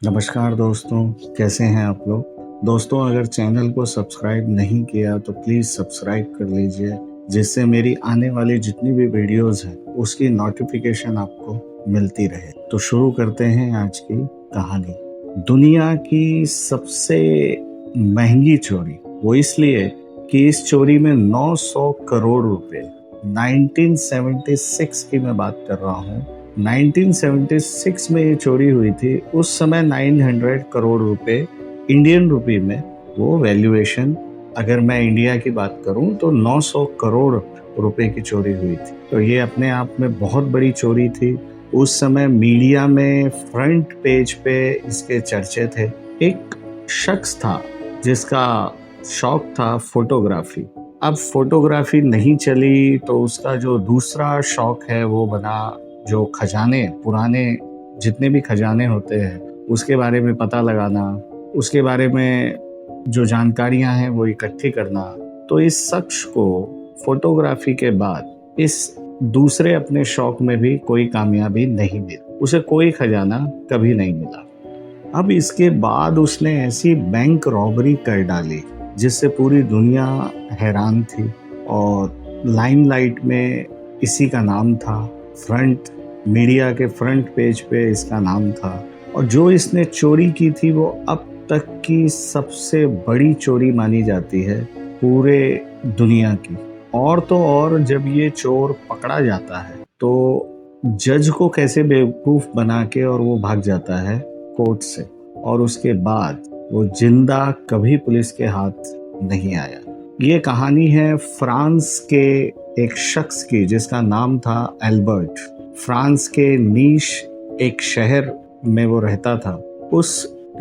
नमस्कार दोस्तों, कैसे हैं आप लोग। दोस्तों, अगर चैनल को सब्सक्राइब नहीं किया तो प्लीज़ सब्सक्राइब कर लीजिए, जिससे मेरी आने वाली जितनी भी वीडियोस हैं उसकी नोटिफिकेशन आपको मिलती रहे। तो शुरू करते हैं आज की कहानी। दुनिया की सबसे महंगी चोरी, वो इसलिए कि इस चोरी में 900 करोड़ रुपए, 1976 की मैं बात कर रहा हूँ। 1976 में ये चोरी हुई थी। उस समय 900 करोड़ रुपए इंडियन रुपी में वो वैल्यूएशन, अगर मैं इंडिया की बात करूं तो 900 करोड़ रुपए की चोरी हुई थी। तो ये अपने आप में बहुत बड़ी चोरी थी। उस समय मीडिया में फ्रंट पेज पे इसके चर्चे थे। एक शख्स था जिसका शौक था फोटोग्राफी। अब फोटोग्राफी नहीं चली तो उसका जो दूसरा शौक है वो बना जो खजाने, पुराने जितने भी खजाने होते हैं उसके बारे में पता लगाना, उसके बारे में जो जानकारियां हैं वो इकट्ठी करना। तो इस शख्स को फोटोग्राफी के बाद इस दूसरे अपने शौक में भी कोई कामयाबी नहीं मिली। उसे कोई खजाना कभी नहीं मिला। अब इसके बाद उसने ऐसी बैंक रॉबरी कर डाली जिससे पूरी दुनिया हैरान थी और लाइमलाइट में इसी का नाम था। फ्रंट मीडिया के फ्रंट पेज पे इसका नाम था और जो इसने चोरी की थी वो अब तक की सबसे बड़ी चोरी मानी जाती है पूरे दुनिया की। और तो और जब ये चोर पकड़ा जाता है तो जज को कैसे बेवकूफ बना के और वो भाग जाता है कोर्ट से, और उसके बाद वो जिंदा कभी पुलिस के हाथ नहीं आया। ये कहानी है फ्रांस के एक शख्स की जिसका नाम था एल्बर्ट। फ्रांस के नीश एक शहर में वो रहता था। उस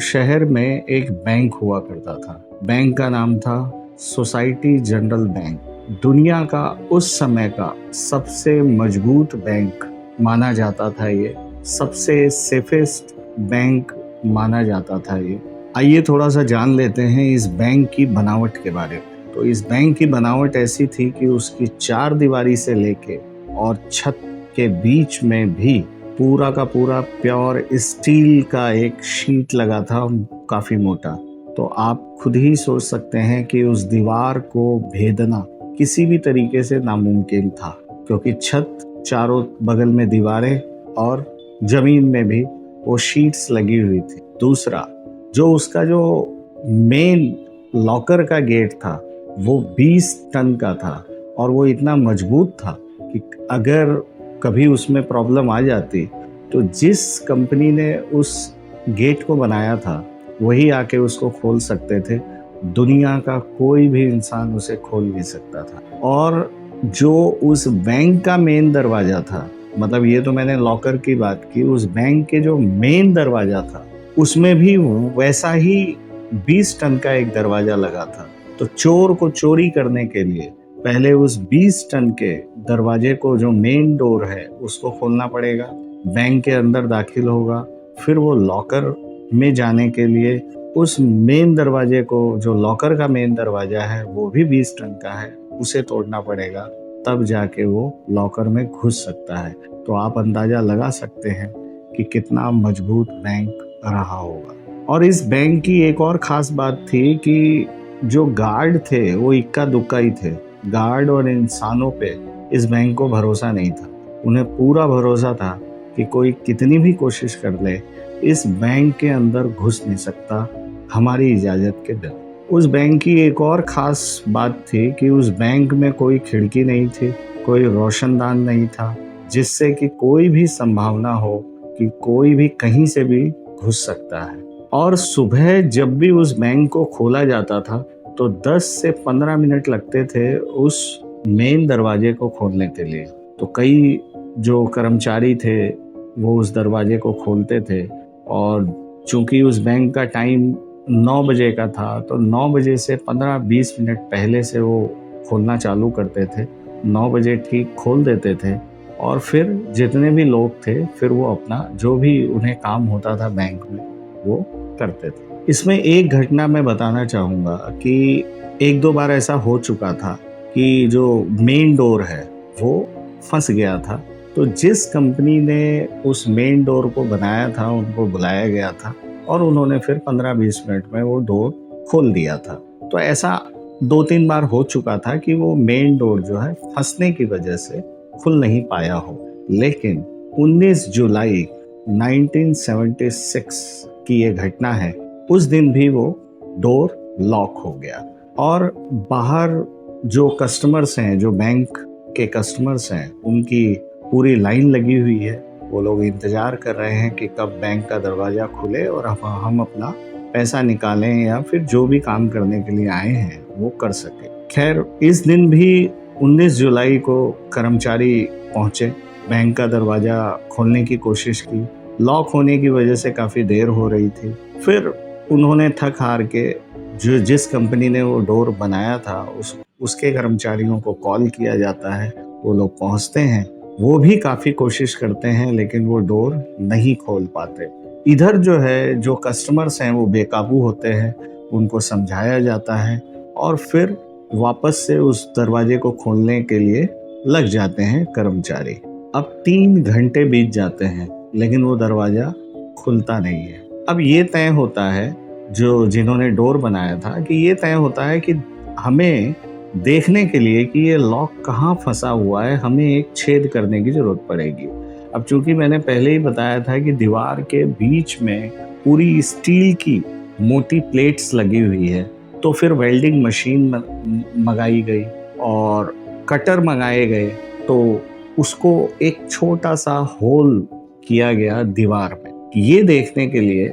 शहर में एक बैंक हुआ करता था। बैंक का नाम था सोसाइटी जनरल बैंक। दुनिया का उस समय का सबसे मजबूत बैंक माना जाता था ये, सबसे सेफेस्ट बैंक माना जाता था ये। आइए थोड़ा सा जान लेते हैं इस बैंक की बनावट के बारे में। तो इस बैंक की बनावट ऐसी थी कि उसकी चार दीवारी से लेके और छत के बीच में भी पूरा का पूरा प्योर स्टील का एक शीट लगा था, काफी मोटा। तो आप खुद ही सोच सकते हैं कि उस दीवार को भेदना किसी भी तरीके से नामुमकिन था, क्योंकि छत, चारों बगल में दीवारें और जमीन में भी वो शीट्स लगी हुई थी। दूसरा, जो उसका जो मेन लॉकर का गेट था वो 20 टन का था और वो इतना मजबूत था कि अगर कभी उसमें प्रॉब्लम आ जाती तो जिस कंपनी ने उस गेट को बनाया था वही आके उसको खोल सकते थे। दुनिया का कोई भी इंसान उसे खोल नहीं सकता था। और जो उस बैंक का मेन दरवाजा था, मतलब ये तो मैंने लॉकर की बात की, उस बैंक के जो मेन दरवाजा था उसमें भी वैसा ही 20 टन का एक दरवाजा लगा था। तो चोर को चोरी करने के लिए पहले उस 20 टन के दरवाजे को, जो मेन डोर है, उसको खोलना पड़ेगा। बैंक के अंदर दाखिल होगा, फिर वो लॉकर में जाने के लिए उस मेन दरवाजे को, जो लॉकर का मेन दरवाजा है वो भी 20 टन का है, उसे तोड़ना पड़ेगा, तब जाके वो लॉकर में घुस सकता है। तो आप अंदाजा लगा सकते हैं कि कितना मजबूत बैंक रहा होगा। और इस बैंक की एक और खास बात थी कि जो गार्ड थे वो इक्का दुक्का ही थे। गार्ड और इंसानों पे इस बैंक को भरोसा नहीं था। उन्हें पूरा भरोसा था कि कोई कितनी भी कोशिश कर ले इस बैंक के अंदर घुस नहीं सकता हमारी इजाजत के बिना। उस बैंक की एक और खास बात थी कि उस बैंक में कोई खिड़की नहीं थी, कोई रोशनदान नहीं था, जिससे कि कोई भी संभावना हो कि कोई भी कहीं से भी घुस सकता है। और सुबह जब भी उस बैंक को खोला जाता था तो 10 से 15 मिनट लगते थे उस मेन दरवाजे को खोलने के लिए। तो कई जो कर्मचारी थे वो उस दरवाजे को खोलते थे और चूंकि उस बैंक का टाइम 9 बजे का था तो 9 बजे से 15-20 मिनट पहले से वो खोलना चालू करते थे। 9 बजे ठीक खोल देते थे और फिर जितने भी लोग थे फिर वो अपना जो भी उन्हें काम होता था बैंक में वो करते थे। इसमें एक घटना मैं बताना चाहूँगा कि एक दो बार ऐसा हो चुका था कि जो मेन डोर है वो फंस गया था। तो जिस कंपनी ने उस मेन डोर को बनाया था उनको बुलाया गया था और उन्होंने फिर 15-20 मिनट में वो डोर खोल दिया था। तो ऐसा 2-3 बार हो चुका था कि वो मेन डोर जो है फंसने की वजह से खुल नहीं पाया हो। लेकिन 19 जुलाई 1976 की ये घटना है। उस दिन भी वो डोर लॉक हो गया और बाहर जो कस्टमर्स हैं, जो बैंक के कस्टमर्स हैं, उनकी पूरी लाइन लगी हुई है। वो लोग इंतजार कर रहे हैं कि कब बैंक का दरवाजा खुले और हम अपना पैसा निकालें या फिर जो भी काम करने के लिए आए हैं वो कर सके। खैर, इस दिन भी 19 जुलाई को कर्मचारी पहुंचे, बैंक का दरवाजा खोलने की कोशिश की। लॉक होने की वजह से काफ़ी देर हो रही थी। फिर उन्होंने थक हार के जिस कंपनी ने वो डोर बनाया था उसके कर्मचारियों को कॉल किया जाता है। वो लोग पहुंचते हैं, वो भी काफ़ी कोशिश करते हैं लेकिन वो डोर नहीं खोल पाते। इधर जो है, जो कस्टमर्स हैं वो बेकाबू होते हैं, उनको समझाया जाता है और फिर वापस से उस दरवाजे को खोलने के लिए लग जाते हैं कर्मचारी। अब 3 घंटे बीत जाते हैं लेकिन वो दरवाजा खुलता नहीं है। अब ये तय होता है, जिन्होंने डोर बनाया था, कि ये तय होता है कि हमें देखने के लिए कि ये लॉक कहाँ फंसा हुआ है, हमें एक छेद करने की ज़रूरत पड़ेगी। अब चूंकि मैंने पहले ही बताया था कि दीवार के बीच में पूरी स्टील की मोटी प्लेट्स लगी हुई है, तो फिर वेल्डिंग मशीन मंगाई गई और कटर मंगाए गए। तो उसको एक छोटा सा होल किया गया दीवार में, ये देखने के लिए।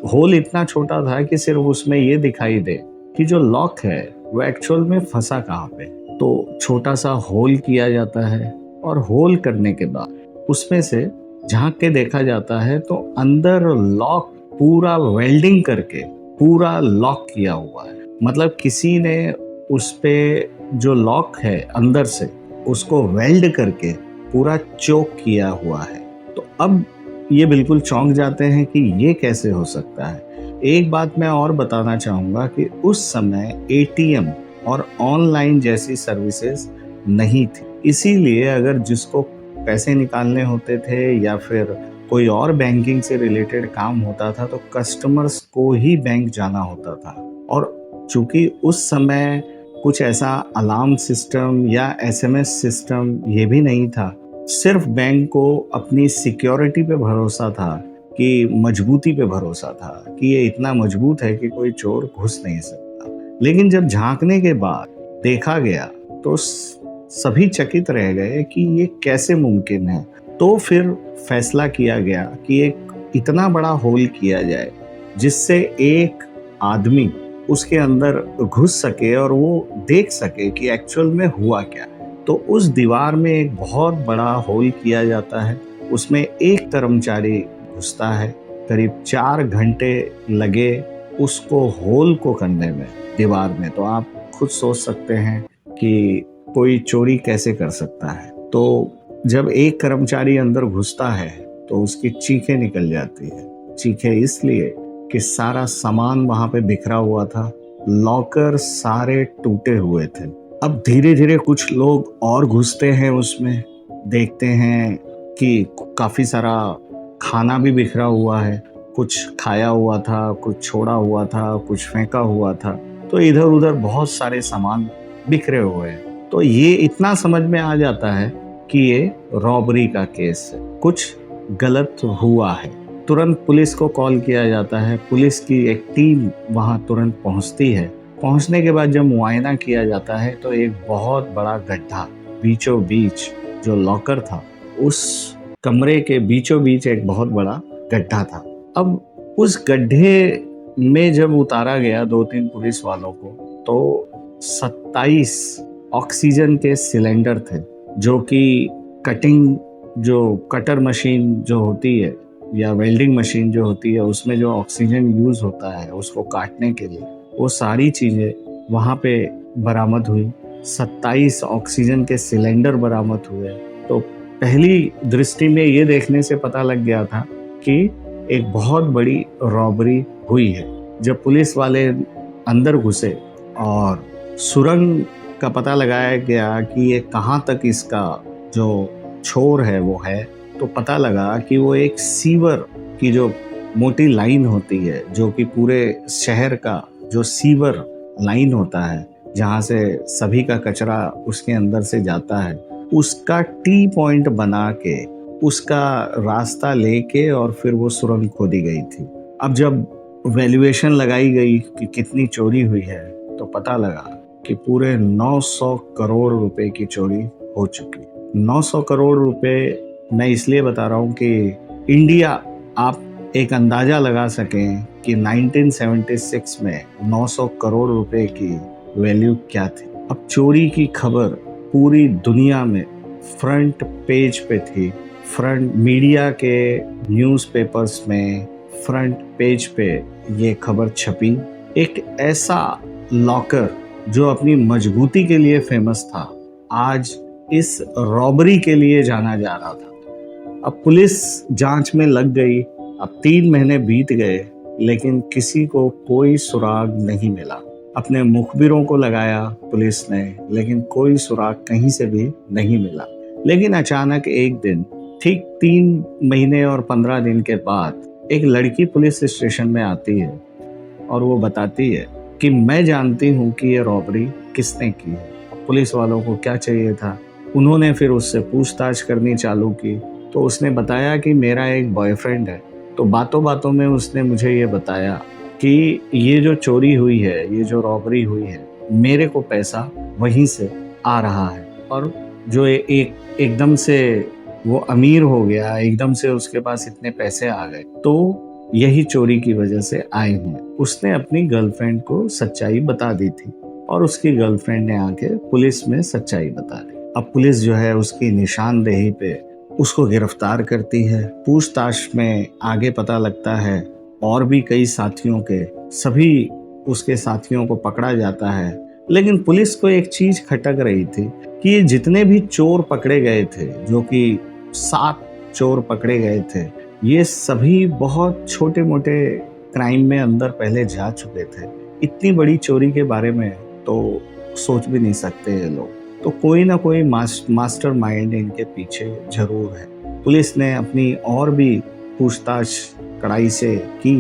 होल इतना छोटा था कि सिर्फ उसमें ये दिखाई दे कि जो लॉक है वो एक्चुअल में फंसा कहाँ पे। तो छोटा सा होल किया जाता है और होल करने के बाद उसमें से झांक के देखा जाता है तो अंदर लॉक पूरा वेल्डिंग करके पूरा लॉक किया हुआ है। मतलब किसी ने उस पे जो लॉक है अंदर से उसको वेल्ड करके पूरा चोक किया हुआ है। तो अब ये बिल्कुल चौंक जाते हैं कि ये कैसे हो सकता है। एक बात मैं और बताना चाहूँगा कि उस समय एटीएम और ऑनलाइन जैसी सर्विसेज नहीं थी, इसीलिए अगर जिसको पैसे निकालने होते थे या फिर कोई और बैंकिंग से रिलेटेड काम होता था तो कस्टमर्स को ही बैंक जाना होता था। और चूंकि उस समय कुछ ऐसा अलार्म सिस्टम या एसएमएस सिस्टम ये भी नहीं था, सिर्फ बैंक को अपनी सिक्योरिटी पे भरोसा था, कि मजबूती पे भरोसा था कि ये इतना मजबूत है कि कोई चोर घुस नहीं सकता। लेकिन जब झांकने के बाद देखा गया तो सभी चकित रह गए कि ये कैसे मुमकिन है। तो फिर फैसला किया गया कि एक इतना बड़ा होल किया जाए जिससे एक आदमी उसके अंदर घुस सके और वो देख सके कि एक्चुअल में हुआ क्या है। तो उस दीवार में एक बहुत बड़ा होल किया जाता है, उसमें एक कर्मचारी घुसता है। करीब 4 घंटे लगे उसको होल को करने में दीवार में। तो आप खुद सोच सकते हैं कि कोई चोरी कैसे कर सकता है। तो जब एक कर्मचारी अंदर घुसता है तो उसकी चीखें निकल जाती है। चीखें इसलिए कि सारा सामान वहां पे बिखरा हुआ था, लॉकर सारे टूटे हुए थे। अब धीरे धीरे कुछ लोग और घुसते हैं उसमें, देखते हैं कि काफी सारा खाना भी बिखरा हुआ है, कुछ खाया हुआ था, कुछ छोड़ा हुआ था, कुछ फेंका हुआ था। तो इधर उधर बहुत सारे सामान बिखरे हुए हैं। तो ये इतना समझ में आ जाता है कि ये रॉबरी का केस है, कुछ गलत हुआ है। तुरंत पुलिस को कॉल किया जाता है, पुलिस की एक टीम वहां तुरंत पहुंचती है। पहुंचने के बाद जब मुआयना किया जाता है तो एक बहुत बड़ा गड्ढा बीचों बीच, जो लॉकर था उस कमरे के बीचों बीच एक बहुत बड़ा गड्ढा था। अब उस गड्ढे में जब उतारा गया 2-3 पुलिस वालों को तो 27 ऑक्सीजन के सिलेंडर थे, जो कि कटर मशीन जो होती है या वेल्डिंग मशीन जो होती है उसमें जो ऑक्सीजन यूज होता है उसको काटने के लिए, वो सारी चीजें वहां पे बरामद हुई। 27 ऑक्सीजन के सिलेंडर बरामद हुए। तो पहली दृष्टि में ये देखने से पता लग गया था कि एक बहुत बड़ी रॉबरी हुई है। जब पुलिस वाले अंदर घुसे और सुरंग का पता लगाया गया कि ये कहाँ तक इसका जो छोर है वो है, तो पता लगा कि वो एक सीवर की जो मोटी लाइन होती है जो कि पूरे शहर का जो सीवर लाइन होता है, जहाँ से सभी का कचरा उसके अंदर से जाता है, उसका टी पॉइंट बना के उसका रास्ता लेके और फिर वो सुरंग खोदी गई थी। अब जब वैल्यूएशन लगाई गई कि कितनी चोरी हुई है, तो पता लगा कि पूरे 900 करोड़ रुपए की चोरी हो चुकी। 900 करोड़ रुपए मैं इसलिए बता रहा हूँ कि इंडिया, आप एक अंदाजा लगा सकें कि 1976 में 900 करोड़ रुपए की वैल्यू क्या थी। अब चोरी की खबर पूरी दुनिया में फ्रंट पेज पे थी, फ्रंट मीडिया के न्यूज़पेपर्स में फ्रंट पेज पे ये खबर छपी। एक ऐसा लॉकर जो अपनी मजबूती के लिए फेमस था, आज इस रॉबरी के लिए जाना जा रहा था। अब पुलिस जांच में लग गई। अब 3 महीने बीत गए, लेकिन किसी को कोई सुराग नहीं मिला। अपने मुखबिरों को लगाया पुलिस ने, लेकिन कोई सुराग कहीं से भी नहीं मिला। लेकिन अचानक एक दिन, ठीक 3 महीने और 15 दिन के बाद, एक लड़की पुलिस स्टेशन में आती है और वो बताती है कि मैं जानती हूँ कि ये रॉबरी किसने की है। पुलिस वालों को क्या चाहिए था, उन्होंने फिर उससे पूछताछ करनी चालू की। तो उसने बताया कि मेरा एक बॉयफ्रेंड है। तो बातों बातों में उसने मुझे ये बताया कि ये जो चोरी हुई है, ये जो रॉबरी हुई है, मेरे को पैसा वहीं से आ रहा है। और जो एकदम से वो अमीर हो गया, एकदम से उसके पास इतने पैसे आ गए, तो यही चोरी की वजह से आए हैं। उसने अपनी गर्लफ्रेंड को सच्चाई बता दी थी और उसकी गर्लफ्रेंड ने आके पुलिस में सच्चाई बता दी। अब पुलिस जो है उसकी निशानदेही पे उसको गिरफ्तार करती है। पूछताछ में आगे पता लगता है और भी कई साथियों के, सभी उसके साथियों को पकड़ा जाता है। लेकिन पुलिस को एक चीज खटक रही थी कि ये जितने भी चोर पकड़े गए थे, जो कि 7 चोर पकड़े गए थे, ये सभी बहुत छोटे मोटे क्राइम में अंदर पहले जा चुके थे। इतनी बड़ी चोरी के बारे में तो सोच भी नहीं सकते ये लोग। तो कोई ना कोई मास्टर माइंड इनके पीछे जरूर है। पुलिस ने अपनी और भी पूछताछ कड़ाई से की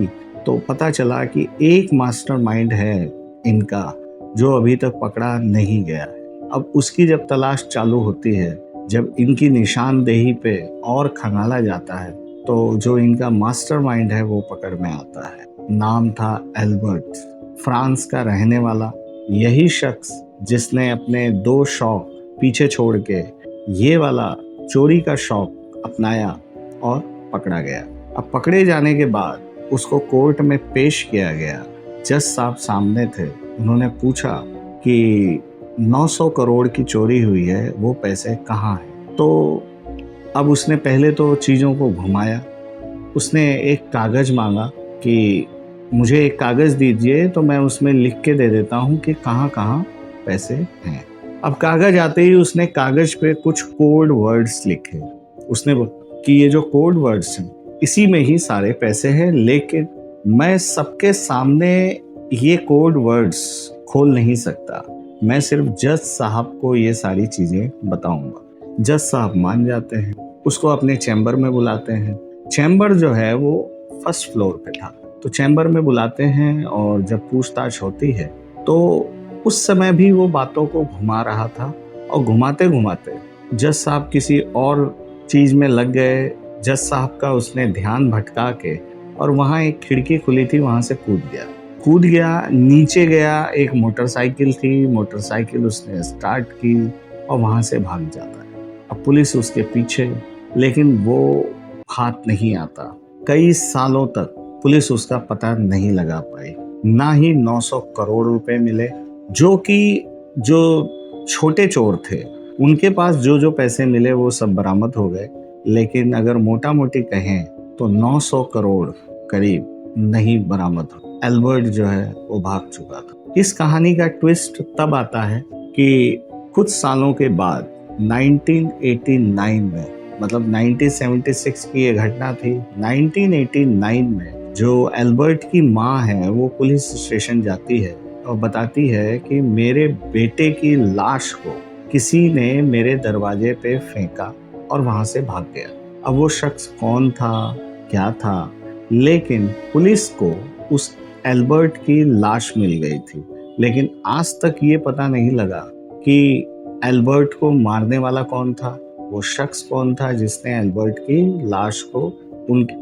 तो पता चला कि एक मास्टर माइंड है इनका, जो अभी तक पकड़ा नहीं गया है। अब उसकी जब तलाश चालू होती है, जब इनकी निशानदेही पे और खंगाला जाता है, तो जो इनका मास्टर माइंड है वो पकड़ में आता है। नाम था एल्बर्ट, फ्रांस का रहने वाला। यही शख्स जिसने अपने 2 शौक पीछे छोड़ के ये वाला चोरी का शौक अपनाया और पकड़ा गया। अब पकड़े जाने के बाद उसको कोर्ट में पेश किया गया। जज साहब सामने थे। उन्होंने पूछा कि 900 करोड़ की चोरी हुई है, वो पैसे कहाँ हैं? तो अब उसने पहले तो चीज़ों को घुमाया। उसने एक कागज़ मांगा कि मुझे एक कागज़ दीजिए तो मैं उसमें लिख के दे देता हूँ कि कहाँ कहाँ पैसे हैं। अब कागज़ आते ही उसने कागज़ पे कुछ कोड वर्ड्स लिखे। उसने कि ये जो कोड वर्ड्स हैं, इसी में ही सारे पैसे हैं, लेकिन मैं सबके सामने ये कोड वर्ड्स खोल नहीं सकता। मैं सिर्फ जज साहब को ये सारी चीज़ें बताऊंगा। जज साहब मान जाते हैं, उसको अपने चैम्बर में बुलाते हैं। चैम्बर जो है वो 1st फ्लोर पे था। तो चैम्बर में बुलाते हैं और जब पूछताछ होती है तो उस समय भी वो बातों को घुमा रहा था और घुमाते घुमाते जज साहब किसी और चीज़ में लग गए। जज साहब का उसने ध्यान भटका के और वहाँ एक खिड़की खुली थी, वहाँ से कूद गया, नीचे गया। एक मोटरसाइकिल थी, मोटरसाइकिल उसने स्टार्ट की और वहाँ से भाग जाता है। अब पुलिस उसके पीछे, लेकिन वो हाथ नहीं आता। कई सालों तक पुलिस उसका पता नहीं लगा पाई। ना ही 900 करोड़ रुपए मिले, जो छोटे चोर थे उनके पास जो पैसे मिले वो सब बरामद हो गए। लेकिन अगर मोटा मोटी कहें तो 900 करोड़ करीब नहीं बरामद हो। एल्बर्ट जो है वो भाग चुका था। इस कहानी का ट्विस्ट तब आता है कि कुछ सालों के बाद 1989 में, मतलब 1976 की ये घटना थी, 1989 में जो एल्बर्ट की माँ है वो पुलिस स्टेशन जाती है और बताती है कि मेरे बेटे की लाश को किसी ने मेरे दरवाजे पे फेंका और वहां से भाग गया। अब वो शख्स कौन था, क्या था, लेकिन पुलिस को उस एल्बर्ट की लाश मिल गई थी। लेकिन आज तक ये पता नहीं लगा कि एल्बर्ट को मारने वाला कौन था, वो शख्स कौन था जिसने एल्बर्ट की लाश को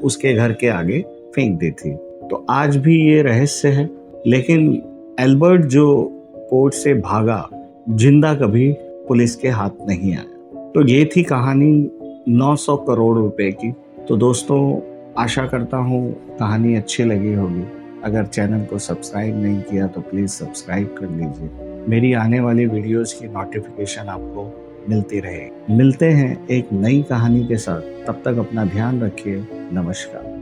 उसके घर के आगे फेंक दी थी। तो आज भी ये रहस्य है। लेकिन एल्बर्ट जो कोर्ट से भागा, जिंदा कभी पुलिस के हाथ नहीं आया। तो ये थी कहानी 900 करोड़ रुपए की। तो दोस्तों, आशा करता हूँ कहानी अच्छी लगी होगी। अगर चैनल को सब्सक्राइब नहीं किया तो प्लीज़ सब्सक्राइब कर लीजिए। मेरी आने वाली वीडियोस की नोटिफिकेशन आपको मिलती रहे। मिलते हैं एक नई कहानी के साथ। तब तक अपना ध्यान रखिए। नमस्कार।